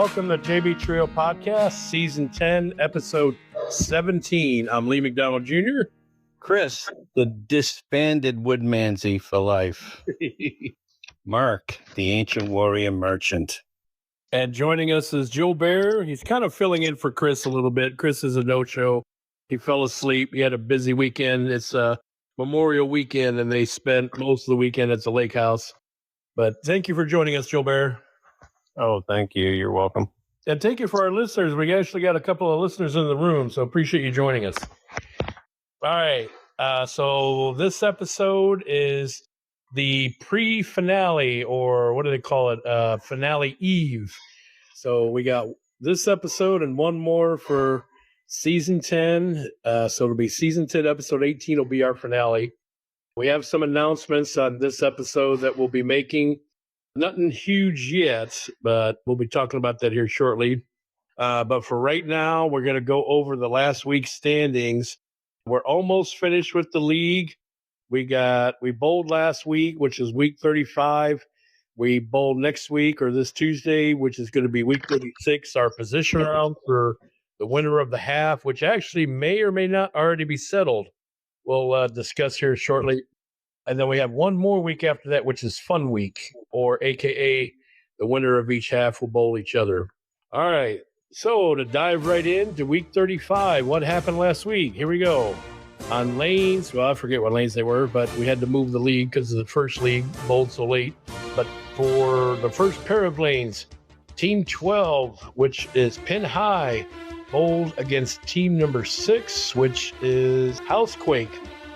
Welcome to JB Trio Podcast, Season 10, Episode 17. I'm Lee McDonald Jr. Chris, the disbanded Woodmansey for life. Mark, the ancient warrior merchant. And joining us is Gilbert. He's kind of filling in for Chris a little bit. Chris is a no-show. He fell asleep. He had a busy weekend. It's a Memorial weekend, and they spent most of the weekend at the lake house. But thank you for joining us, Gilbert. Oh, thank you. You're welcome. And thank you for our listeners. We actually got a couple of listeners in the room, so appreciate you joining us. All right. So this episode is the pre-finale, or what do they call it? Finale Eve. So we got this episode and one more for Season 10. So it'll be Season 10, Episode 18 will be our finale. We have some announcements on this episode that we'll be making. Nothing huge yet, but we'll be talking about that here shortly. But for right now, we're going to go over the last week's standings. We're almost finished with the league. We bowled last week, which is week 35. We bowled next week or this Tuesday, which is going to be week 36, our position round for the winner of the half, which actually may or may not already be settled. We'll discuss here shortly. And then we have one more week after that, which is Fun Week, or AKA the winner of each half will bowl each other. All right. So to dive right into week 35, what happened last week? Here we go. On lanes, well, I forget what lanes they were, but we had to move the league because of the first league bowled so late. But for the first pair of lanes, Team 12, which is Pin High, bowled against team number 6, which is Housequake.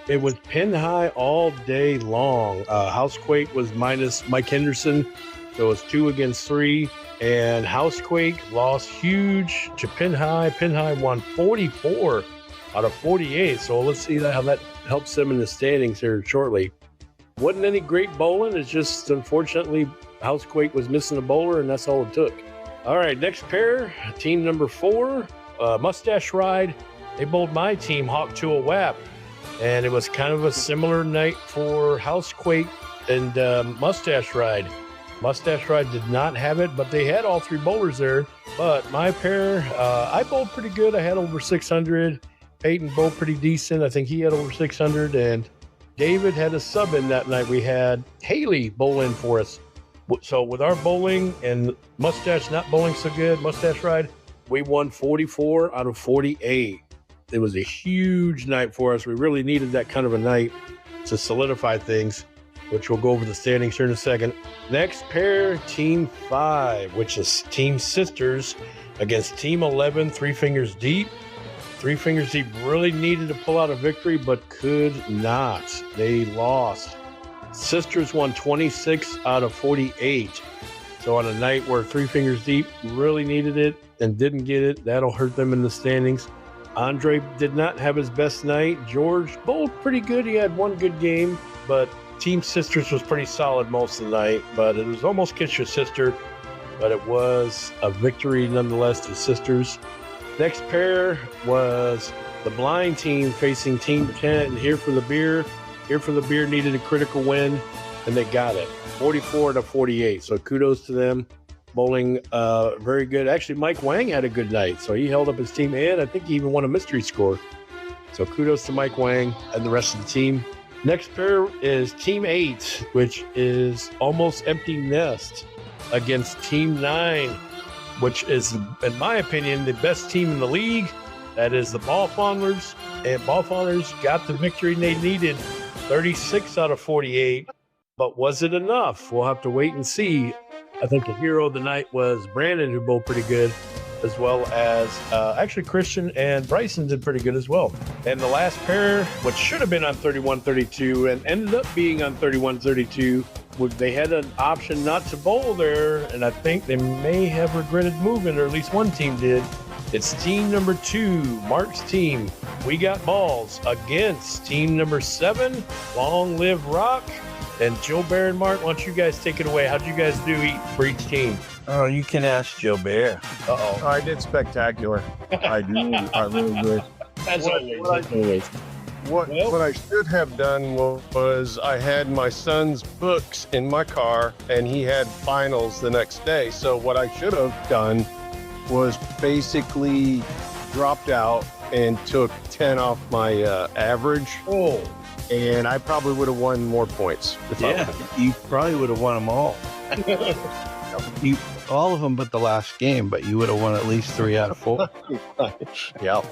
It was Pin High all day long. Housequake was minus Mike Henderson, so it was 2 against 3. And Housequake lost huge to Pin High. Pin High won 44 out of 48. So let's see how that helps them in the standings here shortly. Wasn't any great bowling. It's just, unfortunately, Housequake was missing a bowler, and that's all it took. All right, next pair, team number 4, Mustache Ride. They bowled my team, Hawk to a Whap. And it was kind of a similar night for Housequake and Mustache Ride. Mustache Ride did not have it, but they had all 3 bowlers there. But my pair, I bowled pretty good. I had over 600. Peyton bowled pretty decent. I think he had over 600. And David had a sub in that night. We had Haley bowl in for us. So with our bowling and Mustache not bowling so good, Mustache Ride, we won 44 out of 48. It was a huge night for us. We really needed that kind of a night to solidify things, which we'll go over the standings here in a second. Next pair, Team 5, which is Team Sisters against Team 11, Three Fingers Deep. Three Fingers Deep really needed to pull out a victory, but could not. They lost. Sisters won 26 out of 48. So on a night where Three Fingers Deep really needed it and didn't get it, that'll hurt them in the standings. Andre did not have his best night. George bowled pretty good. He had one good game, but Team Sisters was pretty solid most of the night. But it was almost Kiss Your Sister, but it was a victory nonetheless to Sisters. Next pair was the Blind team facing Team 10. And Here for the Beer. Here for the Beer needed a critical win, and they got it. 44 to 48. So kudos to them. Bowling very good. Actually, Mike Wang had a good night, so he held up his team, and I think he even won a mystery score. So kudos to Mike Wang and the rest of the team. Next pair is Team 8, which is Almost Empty Nest against Team 9, which is, in my opinion, the best team in the league. That is the Ball Fondlers, and Ball Fondlers got the victory they needed, 36 out of 48. But was it enough? We'll have to wait and see. I think the hero of the night was Brandon, who bowled pretty good, as well as actually Christian and Bryson did pretty good as well. And the last pair, which should have been on 31-32 and ended up being on 31-32, they had an option not to bowl there, and I think they may have regretted moving, or at least one team did. It's team number 2, Mark's team. We got balls against team number 7, Long Live Rock. And Gilbert and Mark, why don't you guys take it away? How'd you guys do for each team? Oh, you can ask Gilbert. Uh-oh. I did spectacular. I really did. As always. What I should have done was I had my son's books in my car, and he had finals the next day. So what I should have done was basically dropped out and took 10 off my average. Oh, And I probably would have won more points. If I Yeah, would've. you probably would have won them all. All of them but the last game, but you would have won at least 3 out of 4. Yeah.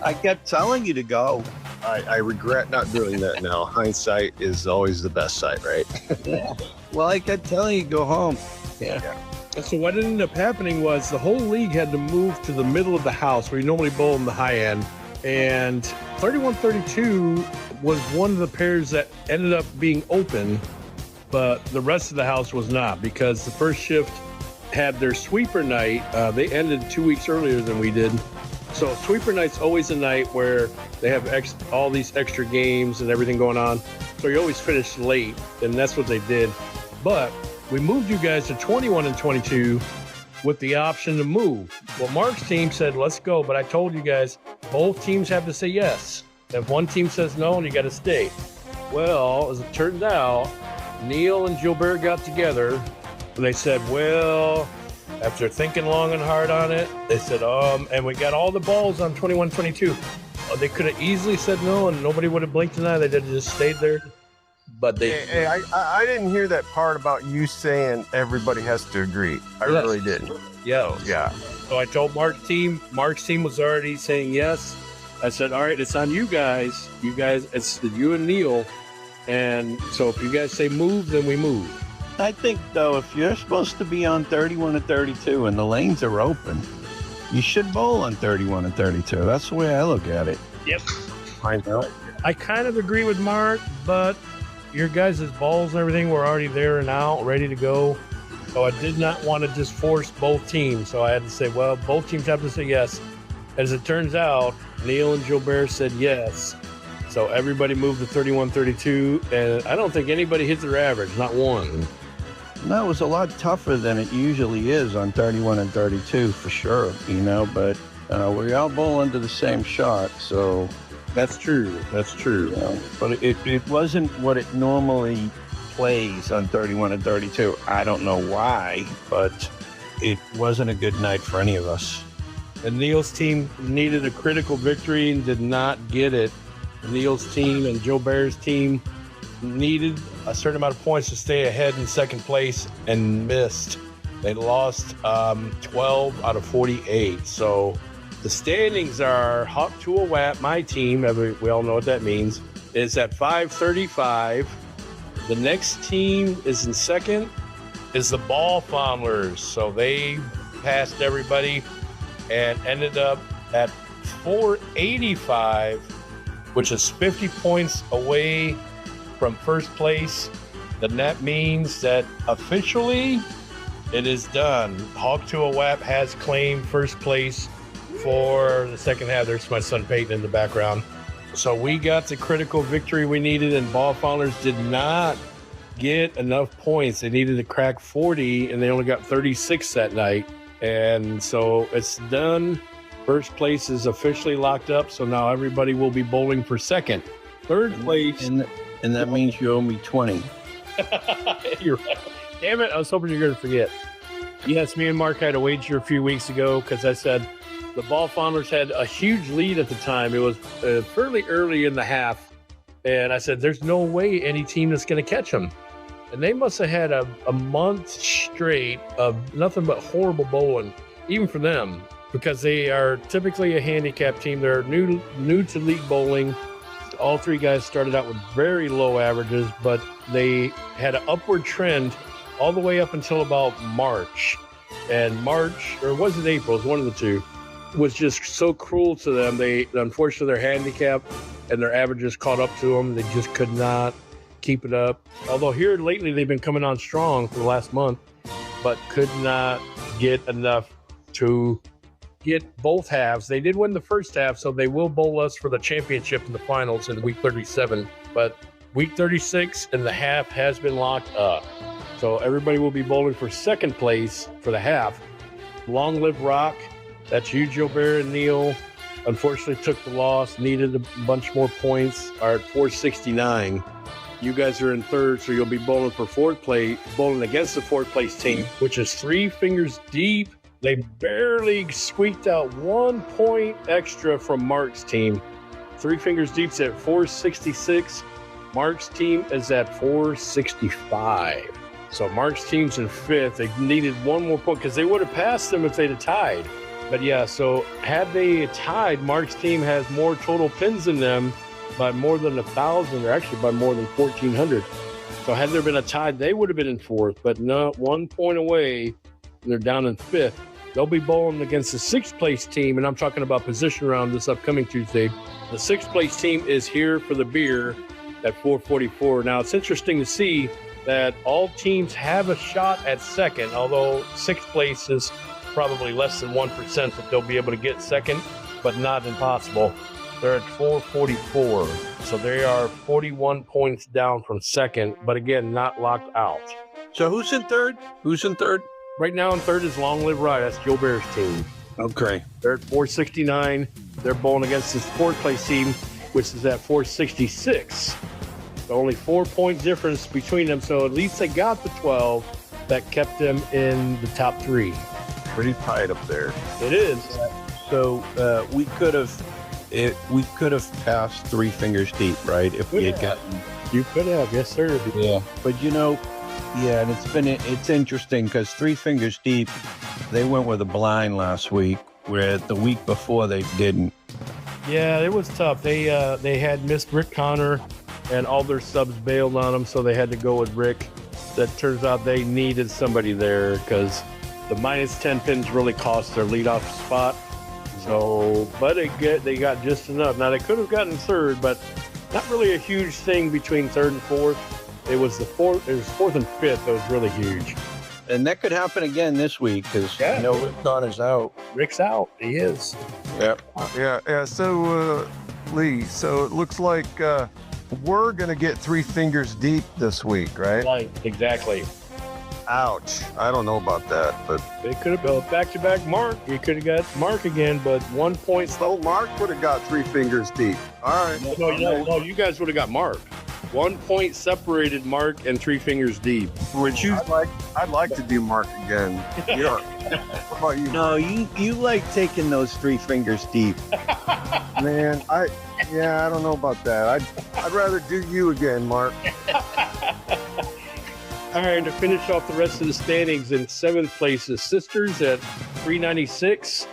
I kept telling you to go. I regret not doing that now. Hindsight is always the best sight, right? Well, I kept telling you to go home. so what ended up happening was the whole league had to move to the middle of the house where you normally bowl in the high end. And 31-32 was one of the pairs that ended up being open, but the rest of the house was not, because the first shift had their sweeper night. They ended 2 weeks earlier than we did. So sweeper night's always a night where they have all these extra games and everything going on. So you always finish late, and that's what they did. But we moved you guys to 21-22 with the option to move. Well, Mark's team said, let's go. But I told you guys, both teams have to say yes. If one team says no, and you got to stay. Well, as it turned out, Neil and Gilbert got together, and they said, well, after thinking long and hard on it, they said, and we got all the balls on 21-22. They could have easily said no, and nobody would have blinked an eye. They did just stayed there. But they... Hey, I didn't hear that part about you saying everybody has to agree. I Yes. really didn't. Yeah. Yeah. So I told Mark's team. Mark's team was already saying yes. I said, all right, it's on you guys. You guys, it's you and Neil. And so if you guys say move, then we move. I think, though, if you're supposed to be on 31-32 and the lanes are open, you should bowl on 31-32. That's the way I look at it. Yep. I know. I kind of agree with Mark, but your guys' balls and everything were already there and out, ready to go. So I did not want to just force both teams. So I had to say, well, both teams have to say yes. As it turns out, Neil and Gilbert said yes. So everybody moved to 31-32, and I don't think anybody hit their average, not one. No, it was a lot tougher than it usually is on 31-32 for sure, but we all bowl under the same shot, so... That's true. That's true. But it wasn't what it normally plays on 31-32. I don't know why, but it wasn't a good night for any of us. And Neil's team needed a critical victory and did not get it. Neil's team and Gilbert's team needed a certain amount of points to stay ahead in second place and missed. They lost 12 out of 48. So the standings are Hawk to a Wap, my team, we all know what that means, is at 535. The next team is in second, is the Ball Fondlers. So they passed everybody and ended up at 485, which is 50 points away from first place. Then that means that officially it is done. Hawk to a Wap has claimed first place for the second half. There's my son Peyton in the background. So we got the critical victory we needed, and Ball Fondlers did not get enough points. They needed to crack 40, and they only got 36 that night. And so it's done. First place is officially locked up, so now everybody will be bowling for second. Third place. And that means you owe me 20. You're right. Damn it, I was hoping you were going to forget. Yes, me and Mark had a wager a few weeks ago because I said the Ball Fondlers had a huge lead at the time. It was fairly early in the half, and I said there's no way any team is going to catch them. And they must have had a month straight of nothing but horrible bowling, even for them, because they are typically a handicap team. They're new to league bowling. All three guys started out with very low averages, but they had an upward trend all the way up until about March. And March, or was it April? It was one of the two, was just so cruel to them. They, unfortunately, their handicap and their averages caught up to them. They just could not keep it up. Although here lately they've been coming on strong for the last month, but could not get enough to get both halves. They did win the first half, so they will bowl us for the championship in the finals in week 37. But week 36 and the half has been locked up. So everybody will be bowling for second place for the half. Long live Rock. That's you, Gilbert and Neil. Unfortunately took the loss, needed a bunch more points, are at 469. You guys are in third, so you'll be bowling for fourth place, bowling against the fourth place team, which is 3 fingers deep They barely squeaked out 1 point extra from Mark's team. Three Fingers Deep's at 466. Mark's team is at 465. So Mark's team's in fifth. They needed one more point because they would have passed them if they'd have tied. But yeah, so had they tied, Mark's team has more total pins than them by more than 1,000, or actually by more than 1,400. So had there been a tie, they would have been in fourth, but not 1 point away. And they're down in fifth. They'll be bowling against the sixth place team, and I'm talking about position round this upcoming Tuesday. The sixth place team is here for the beer at 444. Now, it's interesting to see that all teams have a shot at second, although sixth place is probably less than 1% that they'll be able to get second, but not impossible. They're at 444. So they are 41 points down from second, but again, not locked out. So who's in third? Right now in third is Long Live Rye. That's Gilbert's team. Okay. They're at 469. They're bowling against this fourth place team, which is at 466. So only 4 point difference between them. So at least they got the 12 that kept them in the top three. Pretty tight up there. It is. So we could have passed Three Fingers Deep, right? If we had gotten. You could have, yes, sir. Yeah. But yeah, and it's interesting because Three Fingers Deep, they went with a blind last week, where the week before they didn't. Yeah, it was tough. They had missed Rick Connor, and all their subs bailed on them, so they had to go with Rick. That turns out they needed somebody there because the minus 10 pins really cost their leadoff spot. So, but they got just enough. Now they could have gotten third, but not really a huge thing between third and fourth. It was fourth and fifth that was really huge. And that could happen again this week because Rick Connor's out. Rick's out. He is. Yep. Yeah. So, Lee, so it looks like we're going to get Three Fingers Deep this week, right? Right, exactly. Ouch. I don't know about that, but They could have built back-to-back Mark. You could have got Mark again, but 1 point. so Mark would have got Three Fingers Deep. All right. No, you guys would have got Mark. 1 point separated Mark and Three Fingers Deep. Would you? I'd like to do Mark again. Yeah. What about you? No, you like taking those Three Fingers Deep. Man, I don't know about that. I'd rather do you again, Mark. All right, to finish off the rest of the standings, in seventh place is Sisters at 396.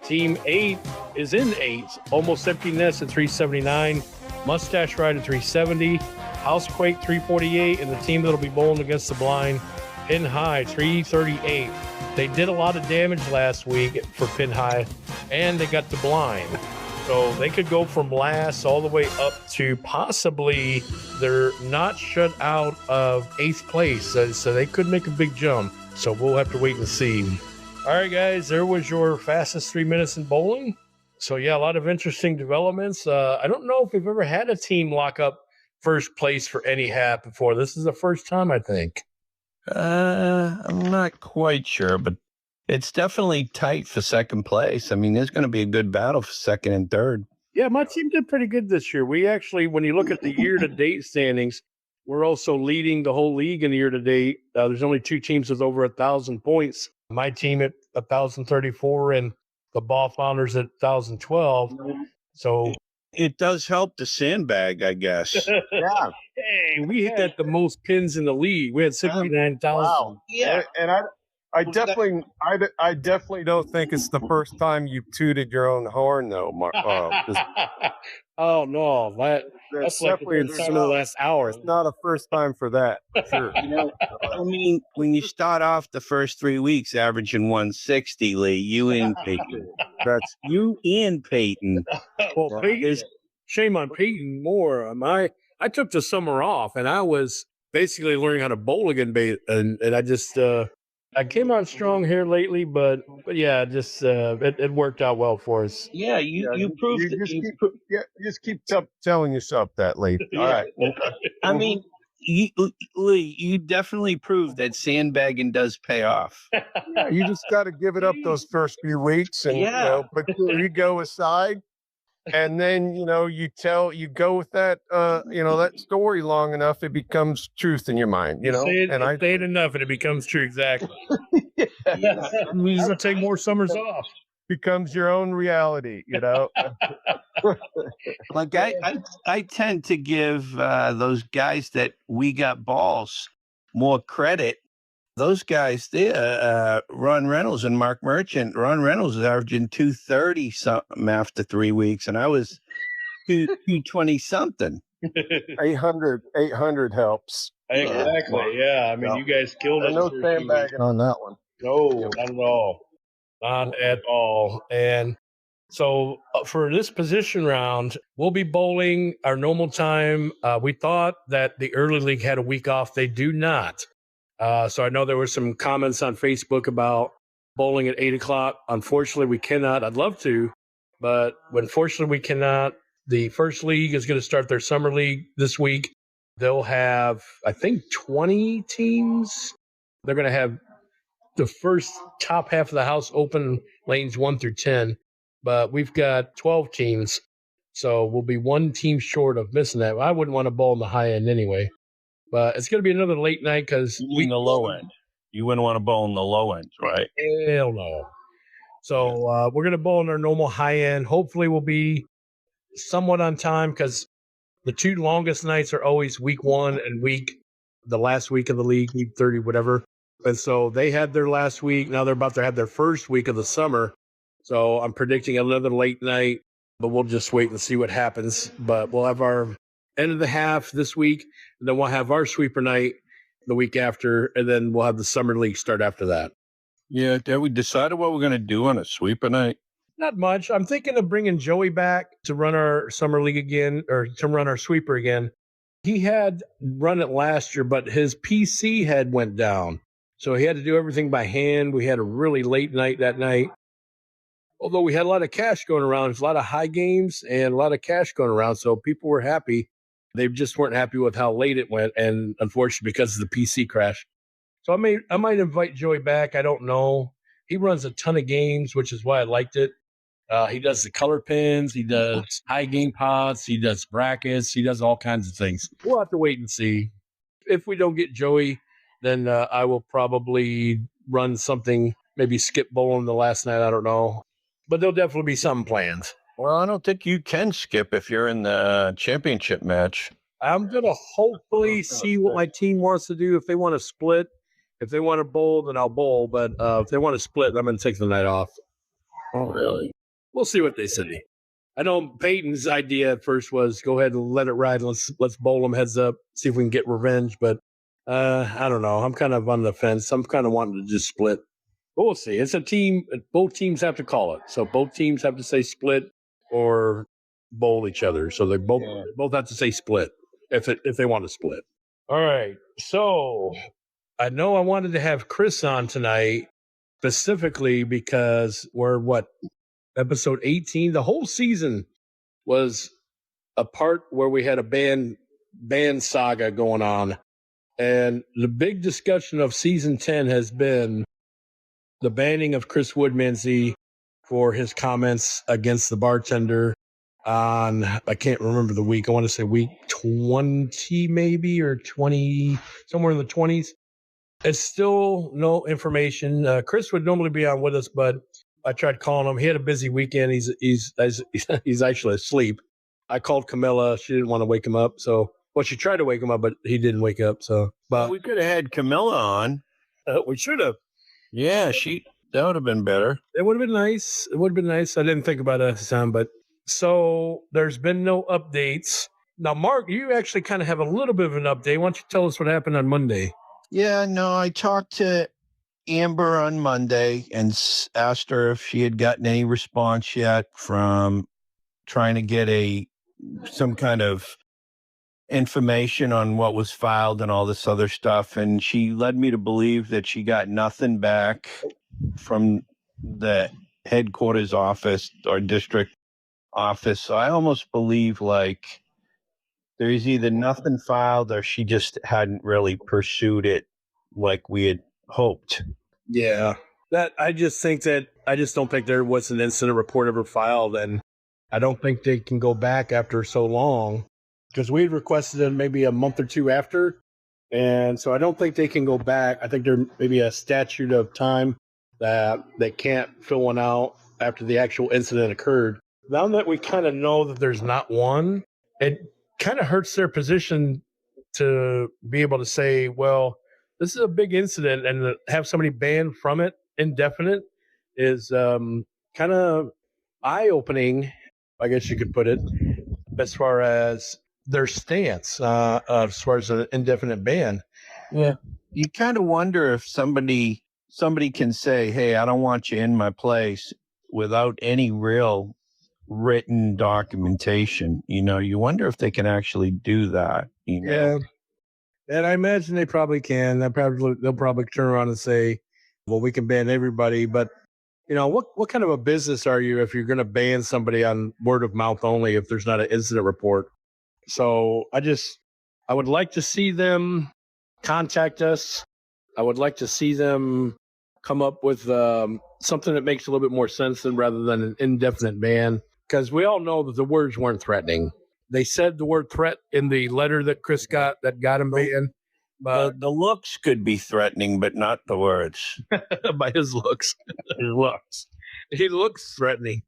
Team 8 is in 8. Almost Empty Nest at 379. Mustache Ride at 370. Housequake 348. And the team that'll be bowling against the blind, Pin High 338. They did a lot of damage last week for Pin High, and they got the blind. So they could go from last all the way up to possibly they're not shut out of 8th place. So they could make a big jump. So we'll have to wait and see. All right, guys, there was your fastest 3 minutes in bowling. So yeah, a lot of interesting developments. I don't know if we've ever had a team lock up first place for any half before. This is the first time, I think. I'm not quite sure, but it's definitely tight for second place. I mean, there's going to be a good battle for second and third. Yeah, my team did pretty good this year. We actually, when you look at the year-to-date standings, we're also leading the whole league in the year-to-date. There's only 2 teams with over 1,000 points. My team at 1,034 and the Ball Founders at 1,012. So it does help to sandbag, I guess. Yeah. Hey, we hit at the most pins in the league. We had 69,000. Wow. Yeah. And I definitely don't think it's the first time you've tooted your own horn, though, Mark. Oh no, that's like the first time in the last hour. It's not a first time for that. Sure. I mean, when you start off the first 3 weeks averaging 160, Lee, you and Peyton. That's You and Peyton. Well, Peyton, shame on Peyton more. I took the summer off, and I was basically learning how to bowl again, and I just I came on strong here lately, but yeah, just it worked out well for us. Yeah, you proved you it. just keep telling yourself that, Lee. All right. I mean, Lee, you definitely proved that sandbagging does pay off. Yeah, you just got to give it up those first few weeks and put your ego aside And then, you go with that, that story long enough, it becomes truth in your mind, Say it, and I say it enough and it becomes true. Exactly. We just take more summers off. becomes your own reality, Like I tend to give those guys that we got balls more credit. Those guys there, Ron Reynolds and Mark Merchant. Ron Reynolds is averaging 230 something after 3 weeks, and I was 220 something. 800 helps. Exactly. Yeah. I mean, you guys killed us. No sandbagging on that one. No, not at all. Not at all. And so for this position round, we'll be bowling our normal time. We thought that the early league had a week off. They do not. So I know there were some comments on Facebook about bowling at 8 o'clock. Unfortunately, we cannot. I'd love to, but unfortunately, we cannot. The first league is going to start their summer league this week. They'll have, I think, 20 teams. They're going to have the first top half of the house open lanes 1 through 10, but we've got 12 teams. So we'll be one team short of missing that. I wouldn't want to bowl in the high end anyway, but it's going to be another late night because we in the low end. You wouldn't want to bowl in the low end, right? Hell no. So we're going to bowl in our normal high end. Hopefully we'll be somewhat on time because the two longest nights are always week 1 and the last week of the league, week 30, whatever. And so they had their last week. Now they're about to have their first week of the summer. So I'm predicting another late night, but we'll just wait and see what happens. But we'll have our end of the half this week, and then we'll have our sweeper night the week after, and then we'll have the summer league start after that. Yeah, have we decided what we're going to do on a sweeper night? Not much. I'm thinking of bringing Joey back to run our summer league again, or to run our sweeper again. He had run it last year, but his PC had went down. So he had to do everything by hand. We had a really late night that night. Although we had a lot of cash going around. There's a lot of high games and a lot of cash going around. So people were happy. They just weren't happy with how late it went. And unfortunately, because of the PC crash. So I might invite Joey back. I don't know. He runs a ton of games, which is why I liked it. He does the color pins. He does high game pots. He does brackets. He does all kinds of things. We'll have to wait and see. If we don't get Joey, then I will probably run something, maybe skip bowling the last night. I don't know. But there'll definitely be some plans. Well, I don't think you can skip if you're in the championship match. I'm going to hopefully see what my team wants to do. If they want to split, if they want to bowl, then I'll bowl. But if they want to split, I'm going to take the night off. Oh, really? We'll see what they say. I know Peyton's idea at first was go ahead and let it ride. Let's bowl them heads up, see if we can get revenge. But I don't know. I'm kind of on the fence. I'm kind of wanting to just split. But we'll see. It's a team. Both teams have to call it. So both teams have to say split or bowl each other. So they both have to say split if they want to split. All right. So I know I wanted to have Chris on tonight specifically because we're episode 18. The whole season was a part where we had a Banned Saga going on. And the big discussion of season 10 has been the banning of Chris Woodmansey for his comments against the bartender on, I can't remember the week. I want to say week 20 maybe, or 20, somewhere in the 20s. It's still no information. Chris would normally be on with us, but I tried calling him. He had a busy weekend. He's actually asleep. I called Camilla. She didn't want to wake him up. So, well, she tried to wake him up, but he didn't wake up. So, but we could have had Camilla on. We should have. Yeah, that would have been better. It would have been nice. It would have been nice. I didn't think about it at the time, but so there's been no updates. Now, Mark, you actually kind of have a little bit of an update. Why don't you tell us what happened on Monday? Yeah, no, I talked to Amber on Monday and asked her if she had gotten any response yet from trying to get some kind of information on what was filed and all this other stuff. And she led me to believe that she got nothing back from the headquarters office or district office. So I almost believe like there's either nothing filed or she just hadn't really pursued it like we had hoped. Yeah. I just don't think there was an incident report ever filed. And I don't think they can go back after so long because we had requested it maybe a month or two after. And so I don't think they can go back. I think there may be a statute of time that they can't fill one out after the actual incident occurred. Now that we kind of know that there's not one, it kind of hurts their position to be able to say, well, this is a big incident, and to have somebody banned from it indefinite is kind of eye-opening, I guess you could put it, as far as their stance as far as an indefinite ban. Yeah. You kind of wonder if somebody can say, hey, I don't want you in my place without any real written documentation. You wonder if they can actually do that. Yeah. And I imagine they probably can. They'll probably turn around and say, well, we can ban everybody. But, what kind of a business are you if you're going to ban somebody on word of mouth only if there's not an incident report? So I would like to see them contact us. I would like to see them come up with something that makes a little bit more sense rather than an indefinite ban, because we all know that the words weren't threatening. They said the word threat in the letter that Chris got that got him banned. But the looks could be threatening, but not the words. By his looks. His looks. He looks threatening.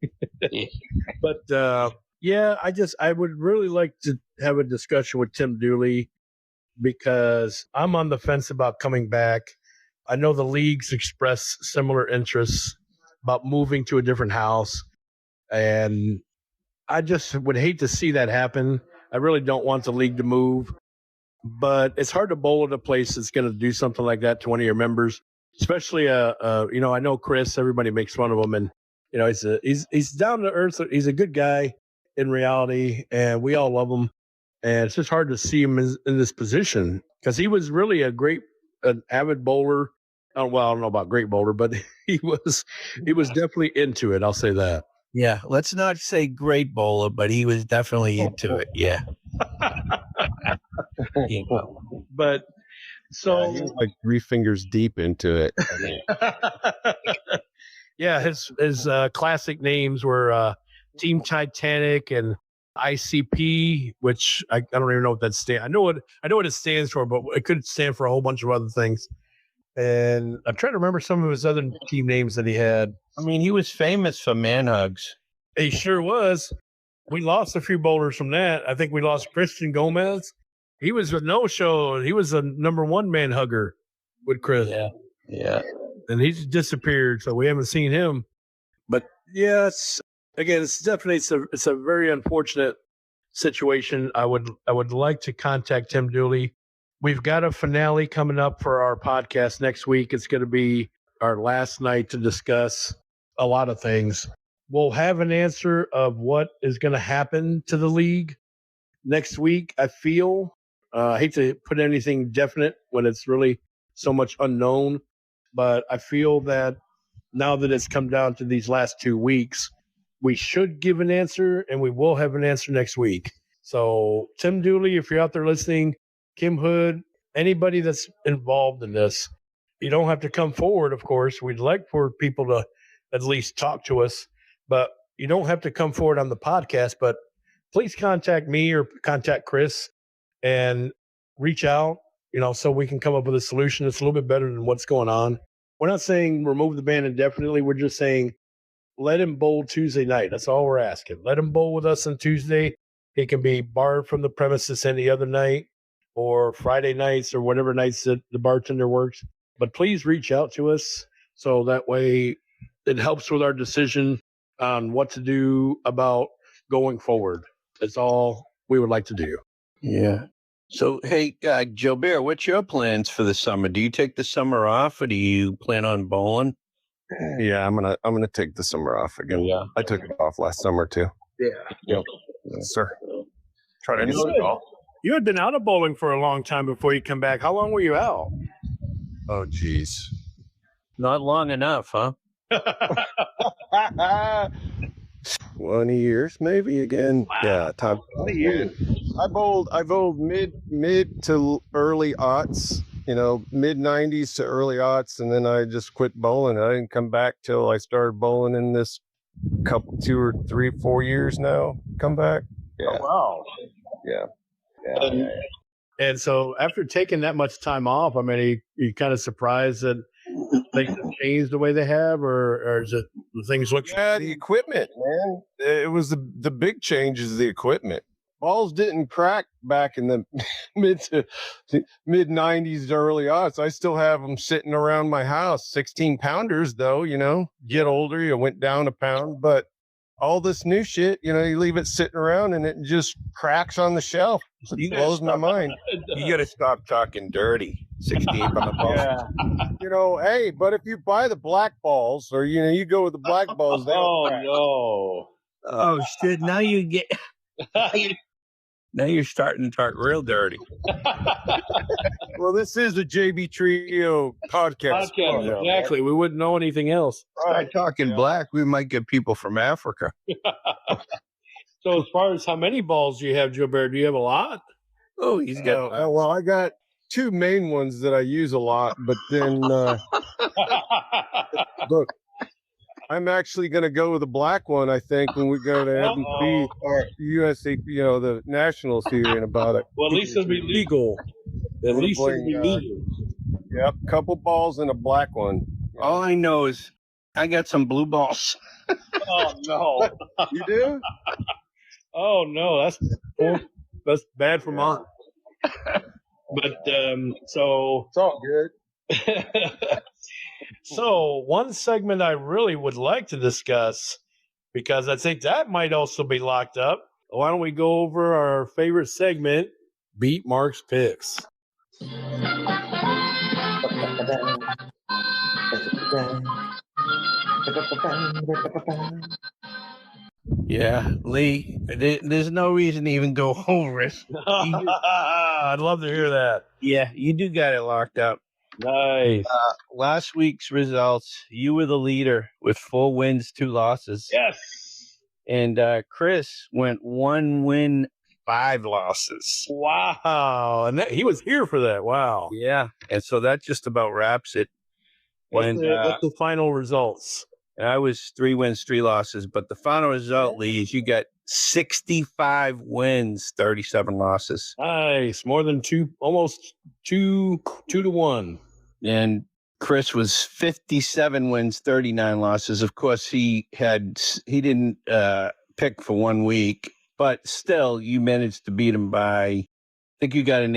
But I would really like to have a discussion with Tim Dooley, because I'm on the fence about coming back. I know the leagues express similar interests about moving to a different house, and I just would hate to see that happen. I really don't want the league to move, but it's hard to bowl at a place that's going to do something like that to one of your members, especially I know Chris. Everybody makes fun of him, and he's down to earth. He's a good guy in reality, and we all love him. And it's just hard to see him in this position, because he was really an avid bowler. I don't know about great bowler, but he was definitely into it. I'll say that. Yeah, let's not say great bowler, but he was definitely into it. Yeah. But so he was like 3 fingers deep into it. Yeah, his classic names were Team Titanic and ICP, which I don't even know what that stands. I know what it stands for, but it could stand for a whole bunch of other things. And I'm trying to remember some of his other team names that he had. I mean, he was famous for man hugs. He sure was. We lost a few bowlers from that. I think we lost Christian Gomez. He was a no-show. He was a number one man hugger with Chris. Yeah. And he's disappeared, so we haven't seen him. But yeah, it's definitely it's a very unfortunate situation. I would like to contact Tim Dooley. We've got a finale coming up for our podcast next week. It's going to be our last night to discuss a lot of things. We'll have an answer of what is going to happen to the league next week. I feel I hate to put anything definite when it's really so much unknown, but I feel that now that it's come down to these last 2 weeks, we should give an answer, and we will have an answer next week. So Tim Dooley, if you're out there listening, Kim Hood, anybody that's involved in this, you don't have to come forward, of course. We'd like for people to at least talk to us, but you don't have to come forward on the podcast. But please contact me or contact Chris and reach out, so we can come up with a solution that's a little bit better than what's going on. We're not saying remove the ban indefinitely. We're just saying let him bowl Tuesday night. That's all we're asking. Let him bowl with us on Tuesday. He can be barred from the premises any other night, or Friday nights, or whatever nights that the bartender works. But please reach out to us, so that way it helps with our decision on what to do about going forward. That's all we would like to do. Yeah. So, hey, Gilbert, what's your plans for the summer? Do you take the summer off, or do you plan on bowling? Yeah, I'm gonna take the summer off again. Yeah. I took it off last summer too. Yeah. Yep. Yes, sir. Try to do it all. You had been out of bowling for a long time before you come back. How long were you out? Oh, geez. Not long enough, huh? 20 years, maybe again. Wow. Yeah, time. 20 years. I bowled mid to early aughts. Mid 90s to early aughts, and then I just quit bowling. I didn't come back till I started bowling in this couple, 2 or 3, 4 years now. Come back. Yeah. Oh, wow. Yeah. And so after taking that much time off, I mean, are you kind of surprised that things have changed the way they have, or is it things look? Yeah, the equipment, man. It was the big change is the equipment. Balls didn't crack back in the mid 90s, early aughts. I still have them sitting around my house. 16 pounders, though. Get older, you went down a pound, but all this new shit, you leave it sitting around and it just cracks on the shelf. It blows my mind. You got to stop talking dirty. 16 pound balls. Yeah. Hey, but if you buy the black balls, or you go with the black balls, they don't crack. No! Oh shit! Now you get. Now you're starting to talk real dirty. Well, this is a JB Trio podcast. Exactly. We wouldn't know anything else. Start talking black, we might get people from Africa. So as far as how many balls do you have, Gilbert? Do you have a lot? Oh, he's got. Well, I got 2 main ones that I use a lot, but then look, I'm actually going to go with the black one, I think, when we go to M&P or USA, the Nationals here in about it. Well, at least it'll be legal. At least it'll be legal. Yep, couple balls and a black one. All I know is I got some blue balls. Oh no! You do? Oh no! That's bad for mine. But so It's all good. So one segment I really would like to discuss, because I think that might also be locked up. Why don't we go over our favorite segment, Beat Mark's Picks? Yeah, Lee, there's no reason to even go over it. I'd love to hear that. Yeah, you do got it locked up. Nice. Last week's results, you were the leader with 4 wins, 2 losses. Yes. And Chris went 1 win, 5 losses. Wow. And he was here for that. Wow. Yeah. And so that just about wraps it. What's the final results? I was 3 wins, 3 losses. But the final result, Lee, is you got 65 wins, 37 losses. Nice. More than 2, almost 2 to 1. And Chris was 57 wins, 39 losses. Of course, he didn't pick for 1 week, but still, you managed to beat him by, I think you got an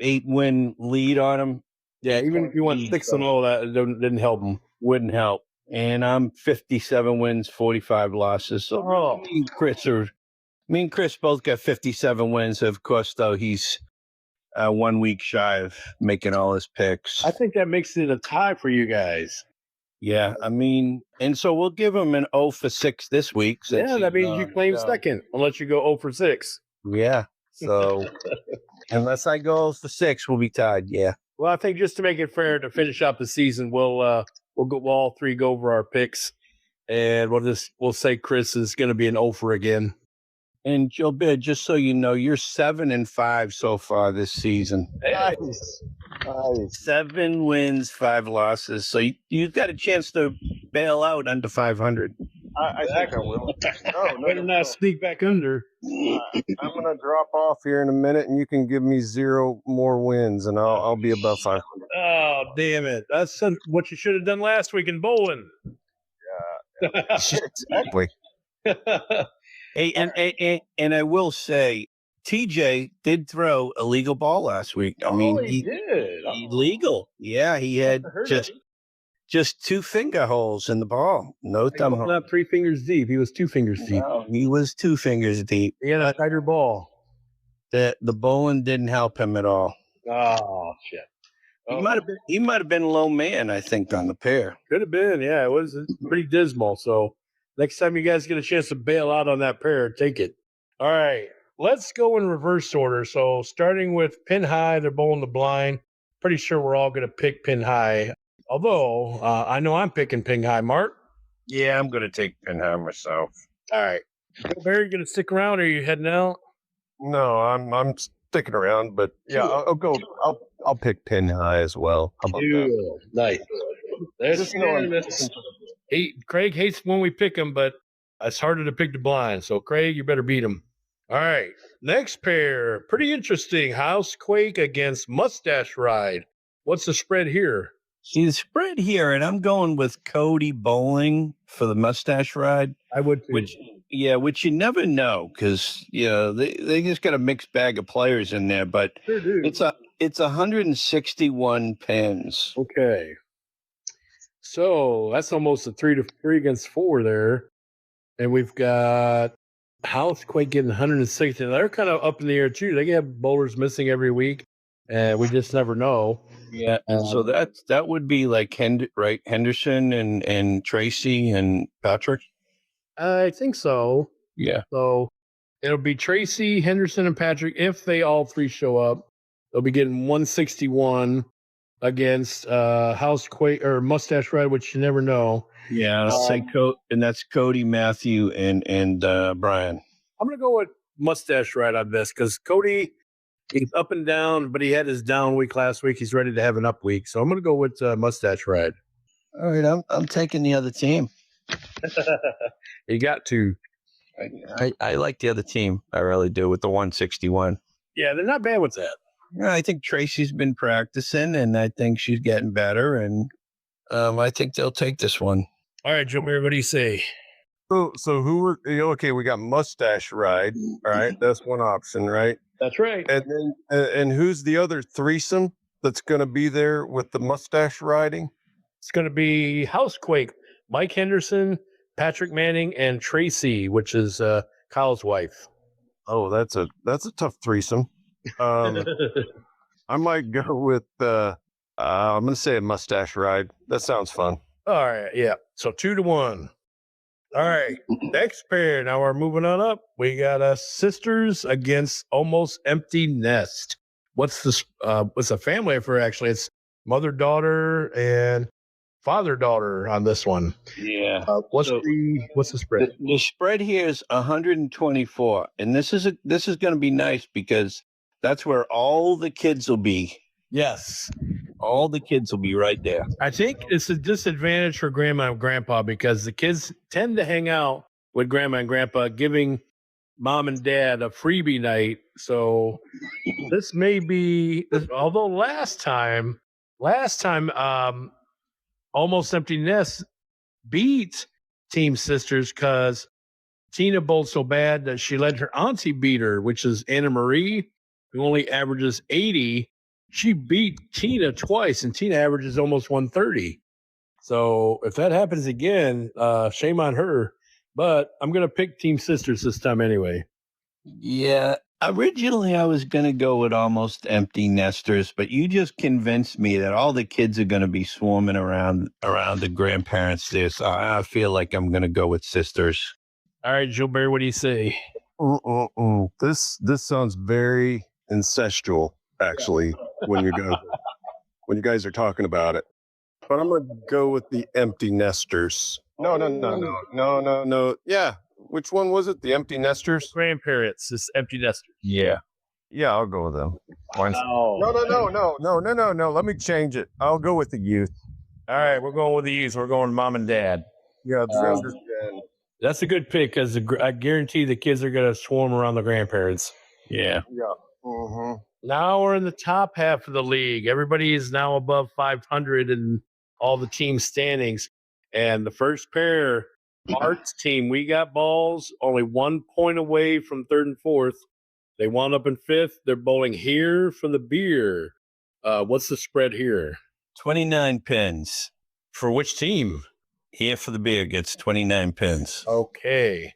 8-win lead on him. Yeah, even if you went 6-0, that didn't help him. Wouldn't help. And I'm 57 wins, 45 losses. So me and Chris both got 57 wins. Of course, though, he's 1 week shy of making all his picks. I think that makes it a tie for you guys. Yeah, I mean, and so we'll give him an 0 for 6 this week. Yeah, that means you claim second, unless you go 0 for 6. Yeah, so unless I go 0 for 6, we'll be tied. Yeah. Well, I think just to make it fair to finish up the season, we'll all 3 go over our picks, and we'll say Chris is going to be an 0 for again. And Gilbert, just so you know, you're 7-5 so far this season. Nice. 7 wins, 5 losses. So you've got a chance to bail out under 500. I think I will. Better not sneak back under. I'm going to drop off here in a minute, and you can give me 0 more wins, and I'll be above 500. Oh, damn it. That's what you should have done last week in bowling. Yeah. Exactly. Hey, and I will say, TJ did throw a legal ball last week. I mean, he did. Legal. Yeah, he had just 2 finger holes in the ball. No thumb hole. Not 3 fingers deep. He was 2 fingers deep. No, he was 2 fingers deep. He had a tighter ball. The bowling didn't help him at all. Oh, shit. He might have been low man, I think, on the pair. Could have been, yeah. It was pretty dismal. So next time you guys get a chance to bail out on that pair, take it. All right. Let's go in reverse order. So starting with Pin High, they're bowling the blind. Pretty sure we're all going to pick Pin High. Although, I know I'm picking Pin High. Mark? Yeah, I'm going to take Pin High myself. All right. Barry, you going to stick around or are you heading out? No, I'm sticking around, but yeah, I'll go. I'll pick Pin High as well. How about that? Nice. There's Craig hates when we pick him, but It's harder to pick the blind. So, Craig, you better beat him. All right. Next pair. Pretty interesting. Housequake against Mustache Ride. What's the spread here? See the spread here, and I'm going with Cody Bowling for the Mustache Ride. I would too. Which you never know because they just got a mixed bag of players in there, but Sure do. it's 161 pins. Okay. So that's almost a 3 against 4 there. And we've got Housequake getting 160. They're kind of up in the air too. They have bowlers missing every week, and we just never know. Yeah, and so that would be like Henderson and Tracy and Patrick. I think so. Yeah. So it'll be Tracy, Henderson, and Patrick. If they all three show up, they'll be getting 161 against Housequake or Mustache Ride, which you never know. Yeah, I'll say and that's Cody, Matthew, and Brian. I'm gonna go with Mustache Ride on this because Cody, he's up and down, but he had his down week last week. He's ready to have an up week, so I'm gonna go with Mustache Ride. All right, I'm taking the other team. You got to. I like the other team. I really do with the 161. Yeah, they're not bad with that. Yeah, I think Tracy's been practicing, and I think she's getting better, and I think they'll take this one. All right, Joe Mary, what do you say? So who were okay? We got Mustache Ride. All right, that's one option, right? That's right. And then and who's the other threesome that's going to be there with the mustache riding? It's going to be Housequake, Mike Henderson, Patrick Manning, and Tracy, which is Kyle's wife. Oh, that's a tough threesome. I might go with I'm going to say a Mustache Ride. That sounds fun. All right, yeah. So 2-1. All right, next pair. Now we're moving on up. We got sisters against Almost Empty Nest. What's this? It's a family affair, actually. It's mother-daughter and father-daughter on this one. Yeah. What's the spread? The spread here is 124, and this is going to be nice because that's where all the kids will be. Yes. All the kids will be right there. I think it's a disadvantage for grandma and grandpa because the kids tend to hang out with grandma and grandpa, giving mom and dad a freebie night. So this may be, although last time, Almost Empty Nest beat Team Sisters because Tina bowled so bad that she let her auntie beat her, which is Anna Marie, who only averages 80. She beat Tina twice, and Tina averages almost 130. So if that happens again, shame on her. But I'm going to pick Team Sisters this time anyway. Yeah. Originally, I was going to go with Almost Empty Nesters, but you just convinced me that all the kids are going to be swarming around the grandparents there. So I feel like I'm going to go with Sisters. All right, Gilbert, what do you say? This sounds very incestual, actually, when you guys are talking about it. But I'm going to go with the Empty Nesters. No. Yeah. Which one was it? The Empty Nesters? Grandparents, this Empty Nesters. Yeah. Yeah, I'll go with them. Oh. No. Let me change it. I'll go with the youth. All right, we're going with the youth. We're going mom and dad. Yeah, that's a good pick because I guarantee the kids are going to swarm around the grandparents. Yeah. Mm-hmm. Now we're in the top half of the league. Everybody is now above 500 in all the team standings. And the first pair, Mark's team, we got balls only 1 point away from third and fourth. They wound up in fifth. They're bowling here for the beer. What's the spread here? 29 pins. For which team? Here for the beer gets 29 pins. Okay.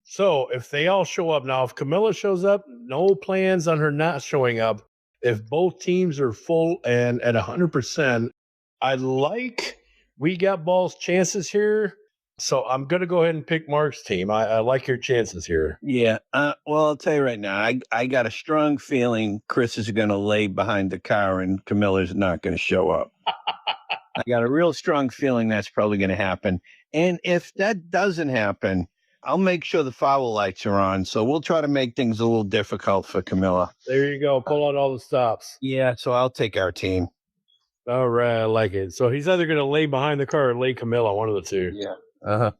So if they all show up now, if Camilla shows up, no plans on her not showing up. If both teams are full and at 100%, I like we got balls chances here. So I'm going to go ahead and pick Mark's team. I like your chances here. Yeah. Well, I'll tell you right now, I got a strong feeling Chris is going to lay behind the car and Camilla's not going to show up. I got a real strong feeling that's probably going to happen. And if that doesn't happen, I'll make sure the foul lights are on. So we'll try to make things a little difficult for Camilla. There you go. Pull out all the stops. Yeah. So I'll take our team. All right. I like it. So he's either going to lay behind the car or lay Camilla, one of the two. Yeah. Uh-huh.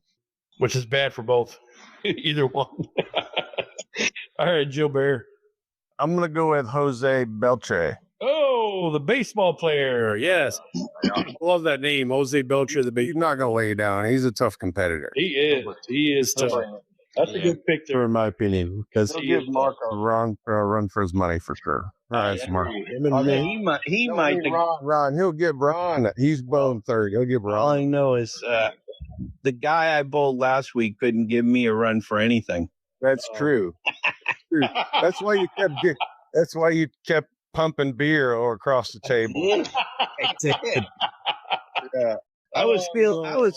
which is bad for both. Either one. All right, Gilbert. I'm gonna go with Jose Beltre. Oh, the baseball player. Yes. Love that name, Jose Belcher. He's not gonna lay down. He's a tough competitor. He is. He is tough. That's a good pick there, in my opinion, because He'll give Mark a run for his money for sure. All right, Mark. He might. Ron, he'll get Ron. He's bowling third. He'll give All Ron. I know is the guy I bowled last week couldn't give me a run for anything. That's true. That's why you kept. That's why you kept pumping beer all across the table. Yeah. I was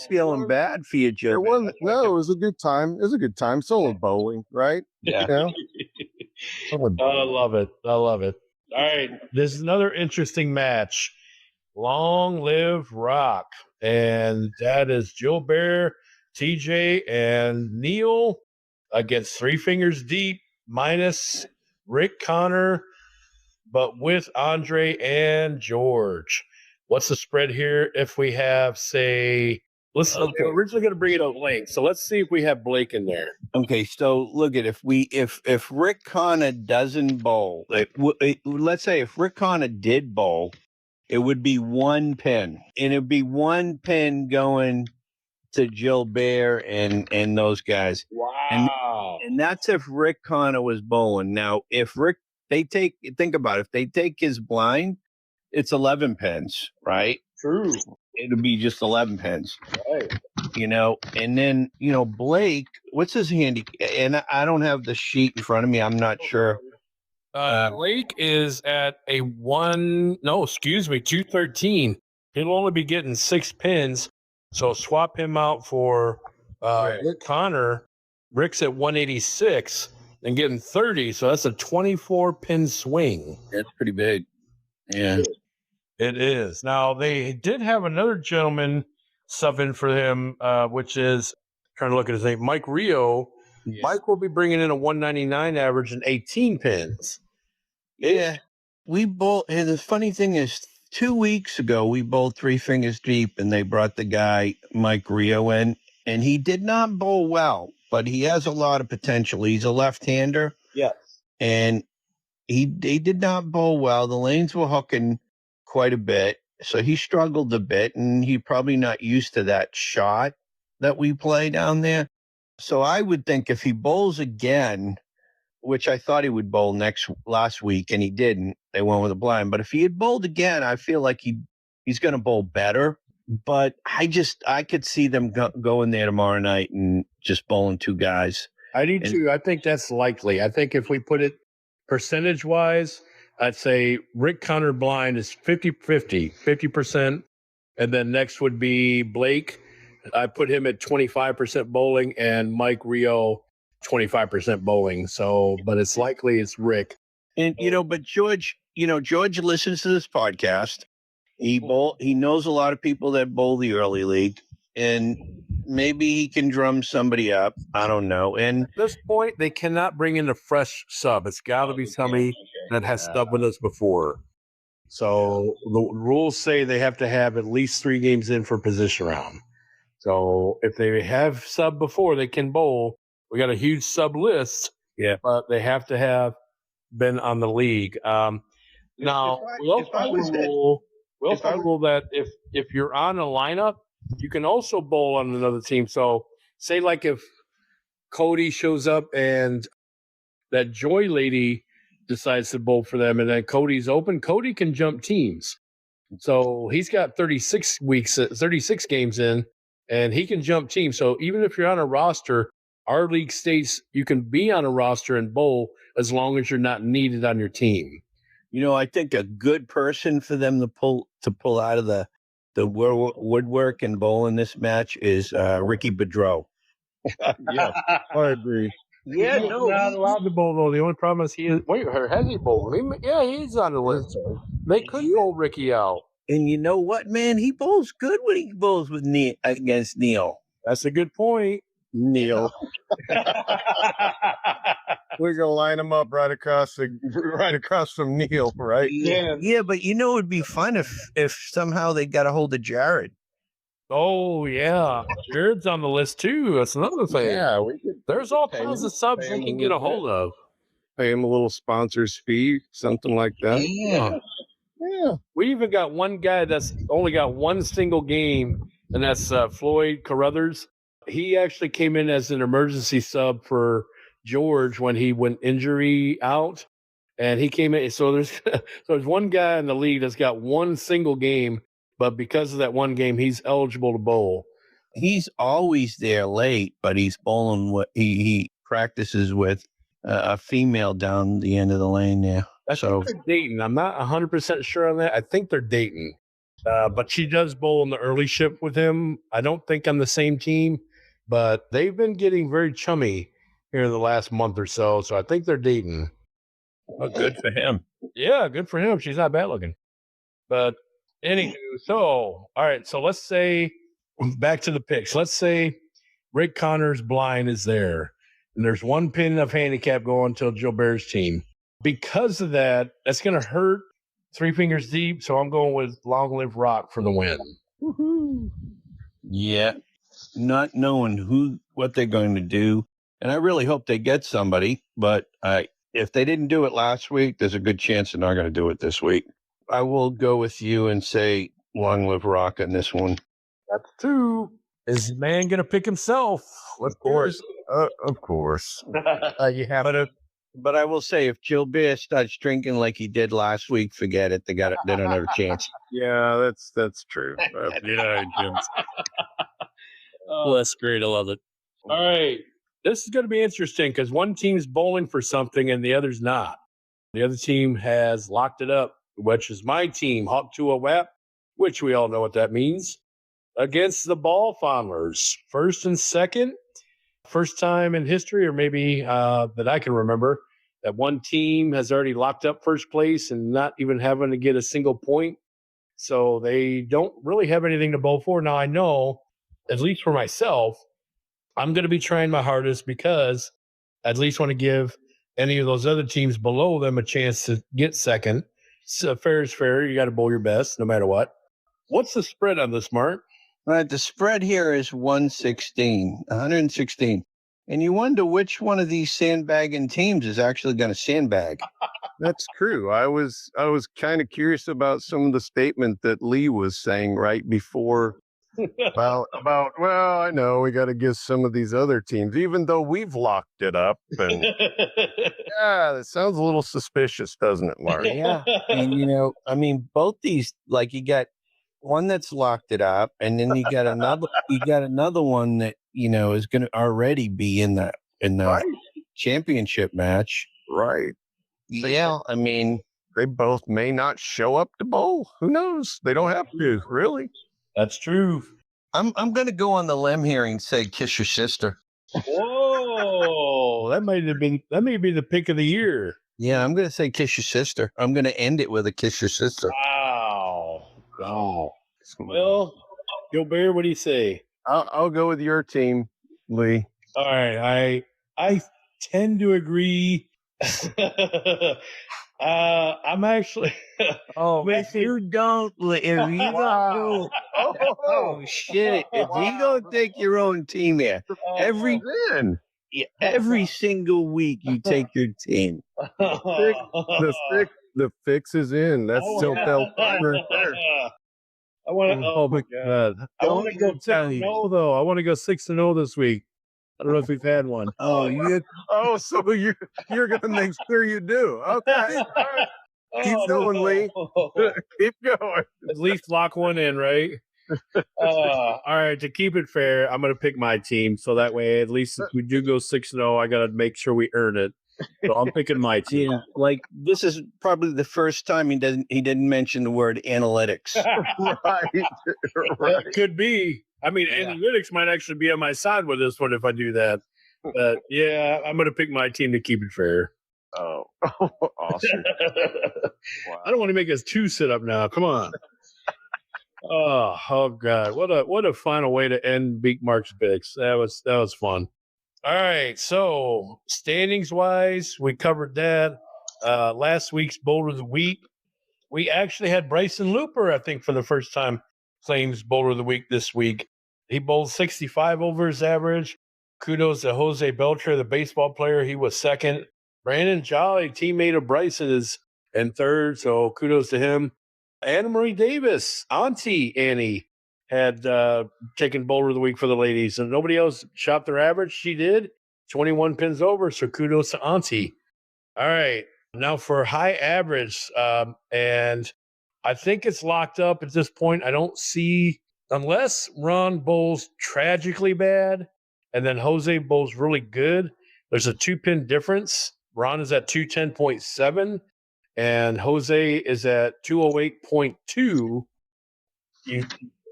feeling bad for you, Joe. It was a good time. It was a good time. So was bowling, right? Yeah. I love it. I love it. All right. There's another interesting match. Long live Rock. And that is Gilbert, TJ, and Neil against Three Fingers Deep minus Rick Connor, but with Andre and George. What's the spread here if we have, say, we're originally going to bring it up Blake. So let's see if we have Blake in there. Okay, so look at if Rick Connor doesn't bowl, let's say if Rick Connor did bowl, it would be one pin, and it'd be one pin going to Gilbert and those guys. Wow. And that's if Rick Connor was bowling. Now, if think about it, if they take his blind, it's 11 pins, right? True. It'll be just 11 pins. Right. And then, Blake, what's his handicap? And I don't have the sheet in front of me. I'm not sure. Blake is at 213. He'll only be getting 6 pins. So swap him out for Rick Connor. Rick's at 186 and getting 30. So that's a 24 pin swing. That's pretty big. Yeah. It is. Now, they did have another gentleman sub in for him, which is, trying to look at his name, Mike Rio. Yeah. Mike will be bringing in a 199 average and 18 pins. Yeah. We both, and the funny thing is, 2 weeks ago, we bowled Three Fingers Deep, and they brought the guy, Mike Rio, in, and he did not bowl well, but he has a lot of potential. He's a left-hander. Yes. And he did not bowl well. The lanes were hooking quite a bit, so he struggled a bit, and he probably not used to that shot that we play down there. So I would think if he bowls again, which I thought he would bowl last week, and he didn't. They went with a blind. But if he had bowled again, I feel like he's going to bowl better. But I could see them going there tomorrow night and just bowling 2 guys. I do too. I think that's likely. I think if we put it percentage-wise, I'd say Rick Connor blind is 50%. And then next would be Blake. I put him at 25% bowling, and Mike Rio 25% bowling. So, but it's likely it's Rick. And but George listens to this podcast. He knows a lot of people that bowl the early league, and maybe he can drum somebody up. I don't know. And at this point, they cannot bring in a fresh sub. It's got to be somebody that has subbed with us before. So the rules say they have to have at least 3 games in for position round. So if they have sub before, they can bowl. We got a huge sub list. Yeah, but they have to have been on the league. Now we also have a rule that if you're on a lineup, you can also bowl on another team. So say like if Cody shows up and that Joy lady decides to bowl for them, and then Cody's open, Cody can jump teams. So he's got 36 games in, and he can jump teams. So even if you're on a roster, our league states you can be on a roster and bowl as long as you're not needed on your team. I think a good person for them to pull out of the woodwork and bowl in this match is Ricky Bedreau. Yeah, I agree. Yeah, He's not allowed to bowl though. The only problem is has he bowled? He's on the list. They could bowl Ricky out. And you know what, man? He bowls good when he bowls with against Neil. That's a good point, Neil. We're gonna line him up right across from Neil, right? Yeah, but it'd be fun if somehow they got a hold of Jared. Oh yeah, Jared's on the list too. That's another thing. Yeah, we could There's all pay kinds him- of subs pay we him can a get a little hold of. pay him a little sponsor's fee, something like that. Yeah. Yeah. We even got one guy that's only got one single game, and that's Floyd Carruthers. He actually came in as an emergency sub for George when he went injury out, and he came in. So there's one guy in the league that's got one single game, but because of that one game, he's eligible to bowl. He's always there late, but he's bowling what he practices with a female down the end of the lane there. I So think they're dating. I'm not 100% sure on that. I think they're dating. But she does bowl in the early shift with him. I don't think on the same team, but they've been getting very chummy here in the last month or so. So I think they're dating. well, good for him. Yeah, good for him. She's not bad looking. But anywho, so all right. So let's say back to the picks. Let's say Rick Connor's blind is there, and there's one pin of handicap going to Gilbert's team. Because of that, that's going to hurt Three Fingers Deep. So I'm going with Long Live Rock for the win. Yeah, not knowing what they're going to do, and I really hope they get somebody. But if they didn't do it last week, there's a good chance they're not going to do it this week. I will go with you and say Long Live Rock on this one. That's two. Is the man going to pick himself? Of course. Of course. You have But I will say, if Gilbert starts drinking like he did last week, forget it. They don't have a chance. Yeah, that's true. yeah, that's great. I love it. All right. This is going to be interesting because one team's bowling for something and the other's not. The other team has locked it up, which is my team, Hawk to a WAP, which we all know what that means, against the Ball Fondlers. First and second, first time in history, or maybe that I can remember, that one team has already locked up first place and not even having to get a single point. So they don't really have anything to bowl for. Now, I know, at least for myself, I'm going to be trying my hardest because I at least want to give any of those other teams below them a chance to get second. So fair is fair. You got to bowl your best no matter what. What's the spread on this, Mark? Right, the spread here is 116. And you wonder which one of these sandbagging teams is actually going to sandbag. That's true. I was kind of curious about some of the statement that Lee was saying right before about well, I know we got to give some of these other teams, even though we've locked it up. And yeah, that sounds a little suspicious, doesn't it, Mark? Yeah. And both these, like, you got one that's locked it up, and then you got another one that is going to already be in the Right. championship match. Right. So yeah, They both may not show up to bowl. Who knows? They don't have to, really. That's true. I'm going to go on the limb here and say kiss your sister. Whoa, that may be the pick of the year. Yeah, I'm going to say kiss your sister. I'm going to end it with a kiss your sister. Wow. Well, Gilbert, what do you say? I'll go with your team, Lee. All right, I tend to agree. I'm actually. If you don't do, oh shit! If you don't take your own team here, every single week you take your team. The fix is in. That's still right there. I want to. Oh my God. I want to go 6-0 though. I want to go 6-0 this week. I don't know if we've had one. Oh, you Oh, so you're gonna make sure you do. Okay. All right. Keep going, Lee. Keep going. At least lock one in, right? All right. To keep it fair, I'm going to pick my team. So that way, at least if we do go 6-0, I got to make sure we earn it. So I'm picking my team. Yeah, like this is probably the first time he didn't mention the word analytics. Right. That could be. I mean, analytics might actually be on my side with this one if I do that. But yeah, I'm going to pick my team to keep it fair. Oh, awesome. Wow. I don't want to make us two sit up now. Come on. Oh God. What a final way to end Beak Mark's picks. That was fun. All right. So standings wise, we covered that. Last week's Boulder of the Week. We actually had Bryson Looper, I think, for the first time claims bowler of the week this week. He bowled 65 over his average. Kudos to Jose Belcher, the baseball player. He was second. Brandon Jolly, teammate of Bryson, is in third. So kudos to him. Anna Marie Davis, Auntie Annie, had taken bowler of the week for the ladies, and nobody else shot their average. She did 21 pins over. So kudos to Auntie. All right. Now for high average, and I think it's locked up at this point. I don't see, unless Ron bowls tragically bad and then Jose bowls really good, there's a 2-pin difference. Ron is at 210.7 and Jose is at 208.2. You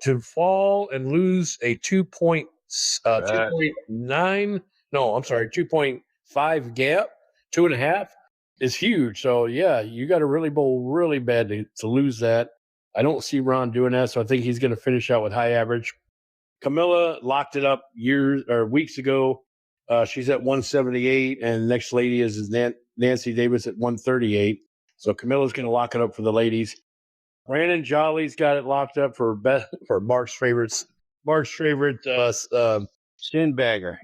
to fall and lose a 2.9, no, I'm sorry, 2.5 gap, 2.5 is huge. So yeah, you got to really bowl really bad to lose that. I don't see Ron doing that, so I think he's going to finish out with high average. Camilla locked it up years or weeks ago. She's at 178, and the next lady is Nancy Davis at 138. So Camilla's going to lock it up for the ladies. Brandon Jolly's got it locked up for Mark's favorite Shinbagger.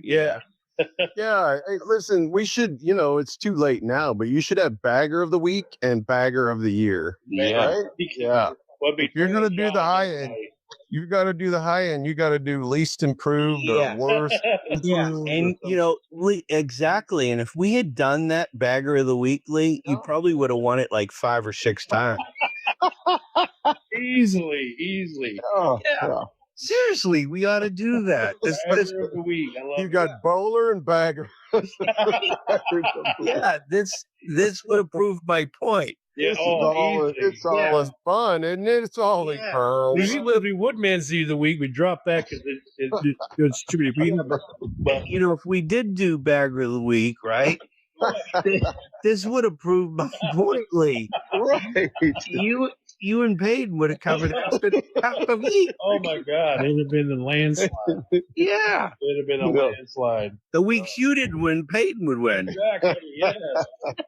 Yeah. Yeah. Hey, listen, we should, it's too late now, but you should have bagger of the week and bagger of the year. Yeah. Right? Yeah. If you're going to do the high end, you got to do the high end. You got to do least improved Yeah. or worst. Yeah, improved and or exactly. And if we had done that bagger of the weekly, you probably would have won it like 5 or 6 times. Easily. Oh, Yeah. Seriously, we ought to do that. Bagger of the week. I love You got bowler and bagger. Yeah, this would have proved my point. Yeah, It's all as fun, isn't it? It's all Yeah. pearls. We Woodman's of the week. We dropped that because it's too many people. But If we did do bagger of the week, right? This would have proved my point, Lee. Right. You and Payton would have covered half of me. oh my God, it would have been a landslide. Yeah. It would have been a No. landslide. The weeks you didn't win, Payton would win. Exactly. Yes.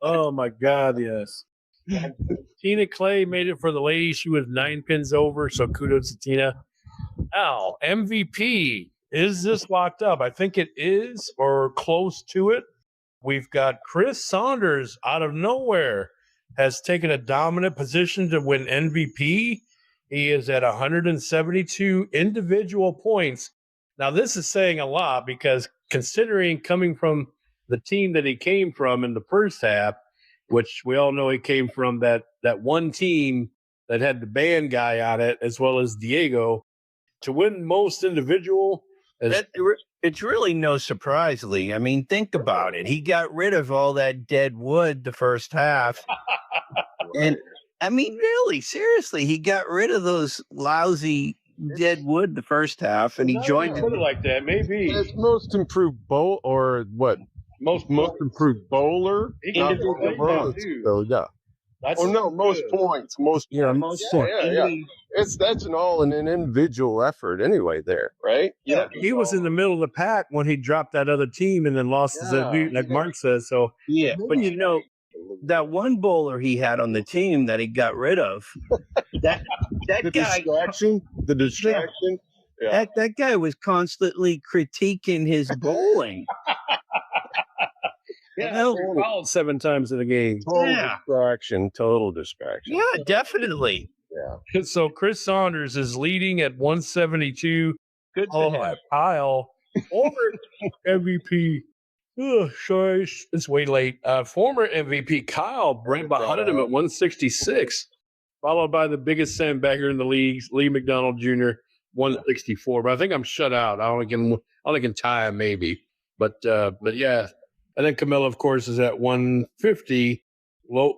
Oh my God. Yes. Tina Clay made it for the ladies. She was 9 pins over. So kudos to Tina. Now, MVP. Is this locked up? I think it is, or close to it. We've got Chris Saunders out of nowhere has taken a dominant position to win MVP. He is at 172 individual points. Now, this is saying a lot because considering coming from the team that he came from in the first half, which we all know he came from that one team that had the band guy on it, as well as Diego, to win most individual. It's really no surprise, Lee. I mean, think about it. He got rid of all that dead wood the first half. And I mean, really, seriously, he got rid of those lousy dead wood the first half, and he joined Put it like that, maybe. It's most improved bowl or what? Most improved bowler. He can do Not it most, too. so yeah. That's Most good. points. most points. Yeah. That's an individual effort anyway. There, right? Yeah, he was in the middle of the pack when he dropped that other team and then lost his debut, like Mark says. So Yeah, but that one bowler he had on the team that he got rid of, that The guy, distraction. Yeah. that guy was constantly critiquing his bowling. yeah, fouled 7 times in the game. Total distraction. Yeah, definitely. So Chris Saunders is leading at 172. Good for him. Pile over MVP. Oh, sorry, it's way late. Former MVP Kyle Brent behind him at 166, followed by the biggest sandbagger in the league, Lee McDonald Jr. 164. But I think I'm shut out. I only can tie him maybe. But yeah. And then Camilla, of course, is at 150.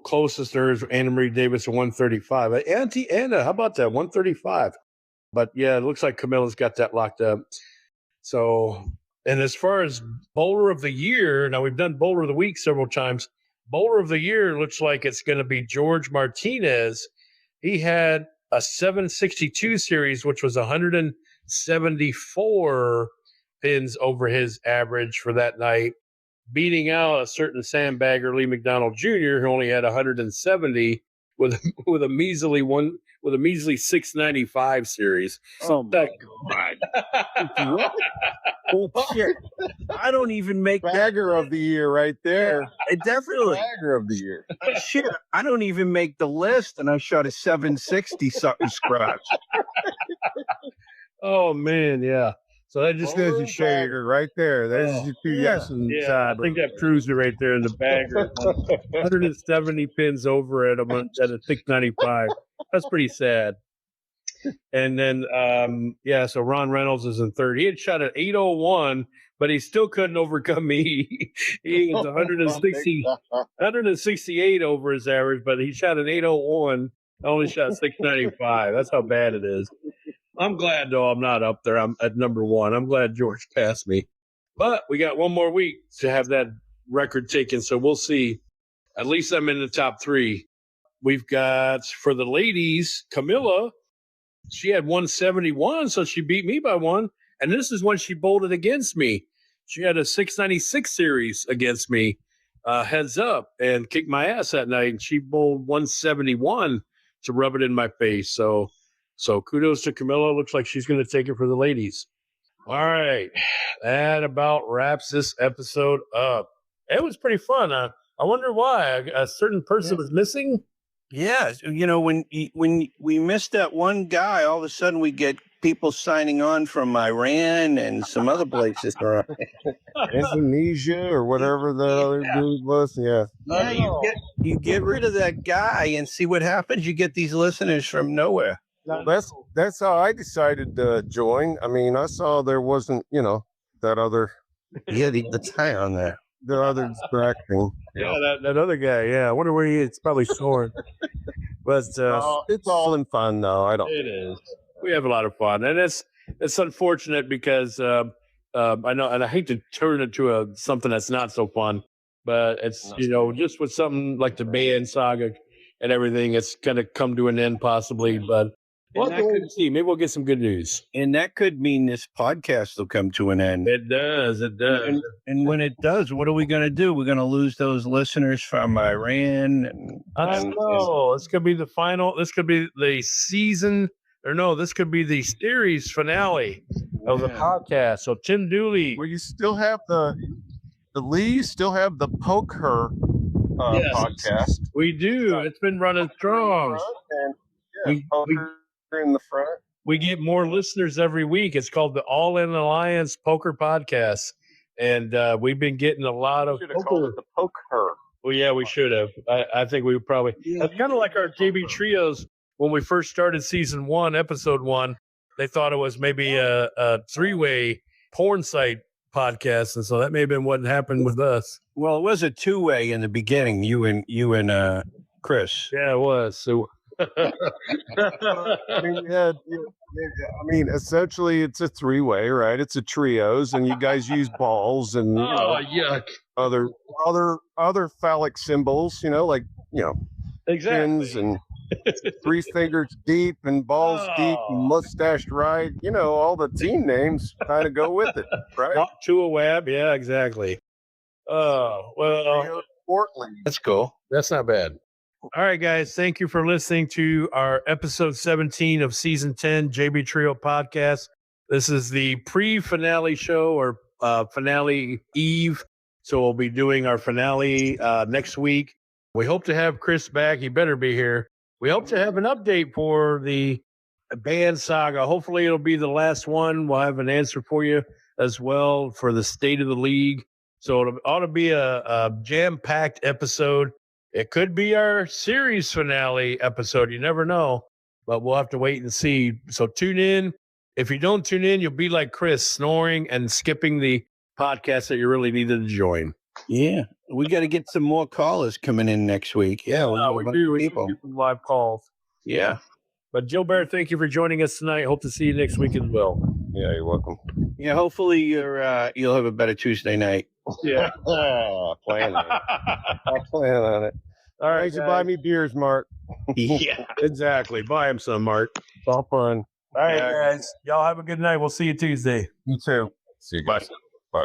Closest to her is Anna Marie Davis at 135. Auntie Anna, how about that? 135. But yeah, it looks like Camilla's got that locked up. So, and as far as bowler of the year, now we've done bowler of the week several times. Bowler of the year looks like it's going to be George Martinez. He had a 762 series, which was 174 pins over his average for that night, beating out a certain sandbagger, Lee McDonald Jr., who only had 170 with a measly 695 series. Oh my God. Oh shit. I don't even make that. Bagger of the year right there. Definitely. Bagger of the year. Shit. I don't even make the list, and I shot a 760 something scratch. Oh man, yeah. So that just goes to show you. right there. There's your two yeah. Yeah, I think that proves it right there in the bagger. 170 pins over at a 695. That's pretty sad. And then, so Ron Reynolds is in third. He had shot at 801, but he still couldn't overcome me. He was 168 over his average, but he shot an 801. I only shot 695. That's how bad it is. I'm glad, though, I'm not up there. I'm at number one. I'm glad George passed me. But we got one more week to have that record taken, so we'll see. At least I'm in the top three. We've got, for the ladies, Camilla. She had 171, so she beat me by one. And this is when she bolted against me. She had a 696 series against me, heads up, and kicked my ass that night. And she bowled 171 to rub it in my face. So kudos to Camilla. Looks like she's going to take it for the ladies. All right. That about wraps this episode up. It was pretty fun. I wonder why a certain person was missing. Yeah, when we missed that one guy, all of a sudden we get people signing on from Iran and some other places. Indonesia or whatever the other dude was. Yeah. You get rid of that guy and see what happens. You get these listeners from nowhere. That's how I decided to join. I mean, I saw there wasn't, that other. Yeah, the tie on there. The other distracting. Yeah, that other guy. Yeah, I wonder where he is. It's probably snoring. But it's all in fun, though. It is. We have a lot of fun, and it's unfortunate because I know, and I hate to turn it to something that's not so fun, but it's just with something like the Banned Saga and everything, it's going to come to an end possibly. But we'll see. Maybe we'll get some good news. And that could mean this podcast will come to an end. It does. It does. And when it does, what are we going to do? We're going to lose those listeners from Iran. I don't know. This could be the final. This could be the season. Or no, this could be the series finale of the podcast. So Tim Dooley. Well, you still have the Lee, still have the Poke Her podcast. We do. It's been running strong. We in the front. We get more listeners every week. It's called the All In Alliance Poker Podcast, and we've been getting a lot of called it the Poke Her. Well, yeah, we should have. I think we probably. It's kind of like our JB Trios when we first started season 1, episode 1. They thought it was maybe a 3-way porn site podcast, and so that may have been what happened with us. Well, it was a 2-way in the beginning. You and Chris. Yeah, it was. So. Essentially, it's a 3-way, right? It's a trios, and you guys use balls and yuck, other phallic symbols, exactly. pins and 3 fingers deep and balls deep and mustached right. All the team names kind of go with it, right? To a web, yeah, exactly. Well, Portland. That's cool. That's not bad. All right, guys. Thank you for listening to our episode 17 of season 10 JB Trio podcast. This is the pre-finale show or finale eve. So we'll be doing our finale next week. We hope to have Chris back. He better be here. We hope to have an update for the Banned Saga. Hopefully it'll be the last one. We'll have an answer for you as well for the state of the league. So it ought to be a jam-packed episode. It could be our series finale episode. You never know, but we'll have to wait and see. So tune in. If you don't tune in, you'll be like Chris, snoring and skipping the podcast that you really needed to join. Yeah. We got to get some more callers coming in next week. Yeah. We do. We do some live calls. Yeah. But Gilbert, thank you for joining us tonight. Hope to see you next week as well. Yeah, you're welcome. Yeah. Hopefully you'll have a better Tuesday night. Yeah. Plan on it. I'll plan on it. All right. You should buy me beers, Mark. Yeah. Exactly. Buy him some, Mark. It's all fun. All right, guys. Y'all have a good night. We'll see you Tuesday. You too. See you guys. Bye.